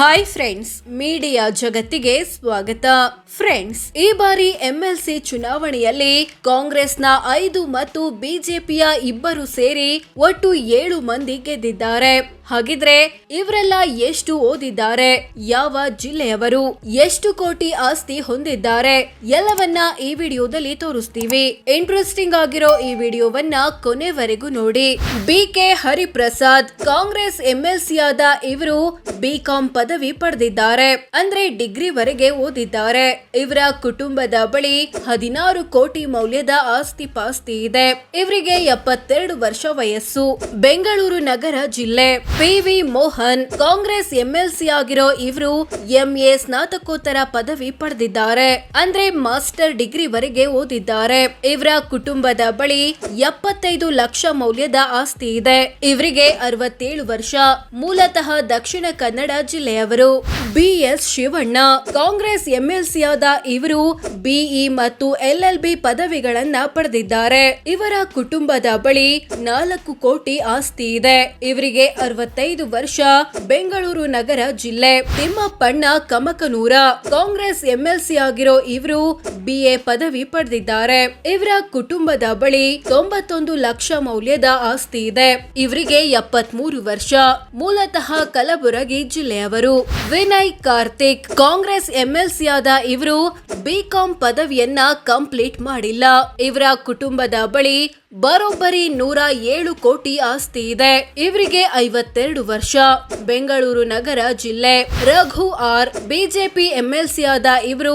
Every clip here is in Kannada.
ಹಾಯ್ ಫ್ರೆಂಡ್ಸ್, ಮೀಡಿಯಾ ಜಗತ್ತಿಗೆ ಸ್ವಾಗತ. ಫ್ರೆಂಡ್ಸ್, ಈ ಬಾರಿ ಎಂಎಲ್ಸಿ ಚುನಾವಣೆಯಲ್ಲಿ ಕಾಂಗ್ರೆಸ್ನ 5 ಮತ್ತು ಬಿಜೆಪಿಯ 2 ಸೇರಿ ಒಟ್ಟು 7 ಮಂದಿ ಗೆದ್ದಿದ್ದಾರೆ. ಹಾಗಿದ್ರೆ ಇವರೆಲ್ಲ ಎಷ್ಟು ಓದಿದ್ದಾರೆ, ಯಾವ ಜಿಲ್ಲೆಯವರು, ಎಷ್ಟು ಕೋಟಿ ಆಸ್ತಿ ಹೊಂದಿದ್ದಾರೆ ಎಲ್ಲವನ್ನ ಈ ವಿಡಿಯೋದಲ್ಲಿ ತೋರಿಸ್ತೀವಿ. ಇಂಟ್ರೆಸ್ಟಿಂಗ್ ಆಗಿರೋ ಈ ವಿಡಿಯೋವನ್ನ ಕೊನೆವರೆಗೂ ನೋಡಿ. BK ಹರಿಪ್ರಸಾದ್ ಕಾಂಗ್ರೆಸ್ ಎಂಎಲ್ಸಿ ಆದ ಇವರು ಬಿಕಾಂ ಪದವಿ ಪಡೆದಿದ್ದಾರೆ. ಅಂದ್ರೆ ಡಿಗ್ರಿ ವರೆಗೆ ಓದಿದ್ದಾರೆ. ಇವರ ಕುಟುಂಬದ ಬಳಿ 16 ಕೋಟಿ ಮೌಲ್ಯದ ಆಸ್ತಿ ಪಾಸ್ತಿ ಇದೆ. ಇವರಿಗೆ 72 ವರ್ಷ ವಯಸ್ಸು. ಬೆಂಗಳೂರು ನಗರ ಜಿಲ್ಲೆ. PV ಮೋಹನ್ ಕಾಂಗ್ರೆಸ್ ಎಂಎಲ್ಸಿ ಆಗಿರೋ ಇವರು MA ಸ್ನಾತಕೋತ್ತರ ಪದವಿ ಪಡೆದಿದ್ದಾರೆ. ಅಂದ್ರೆ ಮಾಸ್ಟರ್ ಡಿಗ್ರಿ ವರೆಗೆ ಓದಿದ್ದಾರೆ. ಇವರ ಕುಟುಂಬದ ಬಳಿ 75 ಲಕ್ಷ ಮೌಲ್ಯದ ಆಸ್ತಿ ಇದೆ. ಇವರಿಗೆ 67 ವರ್ಷ. ಮೂಲತಃ ದಕ್ಷಿಣ ಕನ್ನಡ ಜಿಲ್ಲೆಯವರು. BS ಶಿವಣ್ಣ ಕಾಂಗ್ರೆಸ್ ಎಂಎಲ್ಸಿ ಆದ ಇವರು BE ಮತ್ತು LLB ಪದವಿಗಳನ್ನ ಪಡೆದಿದ್ದಾರೆ. ಇವರ ಕುಟುಂಬದ ಬಳಿ 4 ಕೋಟಿ ಆಸ್ತಿ ಇದೆ. ಇವರಿಗೆ 65 ವರ್ಷ. ಬೆಂಗಳೂರು ನಗರ ಜಿಲ್ಲೆ. ತಿಮ್ಮಪ್ಪಣ್ಣ ಕಮಕನೂರ ಕಾಂಗ್ರೆಸ್ ಎಂಎಲ್ಸಿ ಆಗಿರೋ ಇವರು BA ಪದವಿ ಪಡೆದಿದ್ದಾರೆ. ಇವರ ಕುಟುಂಬದ ಬಳಿ 91 ಲಕ್ಷ ಮೌಲ್ಯದ ಆಸ್ತಿ ಇದೆ. ಇವರಿಗೆ 73 ವರ್ಷ. ಮೂಲತಃ ಕಲಬುರಗಿ ಜಿಲ್ಲೆಯವರು. ವಿನಯ್ ಕಾರ್ತಿಕ್ ಕಾಂಗ್ರೆಸ್ ಎಂಎಲ್ಸಿ ಆದ ಇವರು ಬಿಕಾಂ ಪದವಿಯನ್ನ ಕಂಪ್ಲೀಟ್ ಮಾಡಿಲ್ಲ. ಇವರ ಕುಟುಂಬದ ಬಳಿ ಬರೋಬ್ಬರಿ 107 ಕೋಟಿ ಆಸ್ತಿ ಇದೆ. ಇವರಿಗೆ 52 ವರ್ಷ. ಬೆಂಗಳೂರು ನಗರ ಜಿಲ್ಲೆ. ರಘು ಆರ್ ಬಿಜೆಪಿ ಎಂಎಲ್ಸಿ ಆದ ಇವರು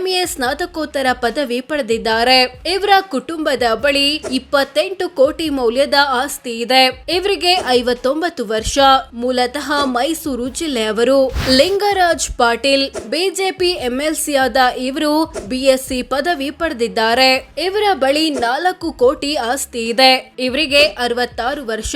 MA ಸ್ನಾತಕೋತ್ತರ ಪದವಿ ಪಡೆದಿದ್ದಾರೆ. ಇವರ ಕುಟುಂಬದ ಬಳಿ 28 ಕೋಟಿ ಮೌಲ್ಯದ ಆಸ್ತಿ ಇದೆ. ಇವರಿಗೆ 59 ವರ್ಷ. ಮೂಲತಃ ಮೈಸೂರು ಜಿಲ್ಲೆಯವರು. ಲಿಂಗರಾಜ್ ಪಾಟೀಲ್ ಬಿಜೆಪಿ ಎಂಎಲ್ಸಿ ಆದ ಇವರು BSc ಪದವಿ ಪಡೆದಿದ್ದಾರೆ. ಇವರ ಬಳಿ 4 ಕೋಟಿ ಆಸ್ತಿ ಇದೆ. ಇವರಿಗೆ 66 ವರ್ಷ.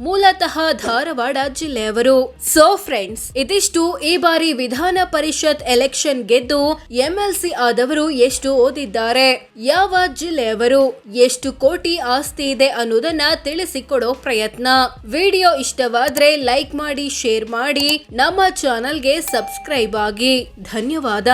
ಮೂಲತಃ ಧಾರವಾಡ ಜಿಲ್ಲೆಯವರು. ಸೋ ಫ್ರೆಂಡ್ಸ್, ಇದಿಷ್ಟು ಈ ಬಾರಿ ವಿಧಾನ ಪರಿಷತ್ ಎಲೆಕ್ಷನ್ ಗೆದ್ದು ಎಂಎಲ್ಸಿ ಆದವರು ಎಷ್ಟು ಓದಿದ್ದಾರೆ, ಯಾವ ಜಿಲ್ಲೆಯವರು, ಎಷ್ಟು ಕೋಟಿ ಆಸ್ತಿ ಇದೆ ಅನ್ನೋದನ್ನ ತಿಳಿಸಿಕೊಡೋ ಪ್ರಯತ್ನ. ವಿಡಿಯೋ ಇಷ್ಟವಾದ್ರೆ ಲೈಕ್ ಮಾಡಿ, ಶೇರ್ ಮಾಡಿ, ನಮ್ಮ ಚಾನೆಲ್ಗೆ ಸಬ್ಸ್ಕ್ರೈಬ್ ಆಗಿ. ಧನ್ಯವಾದ.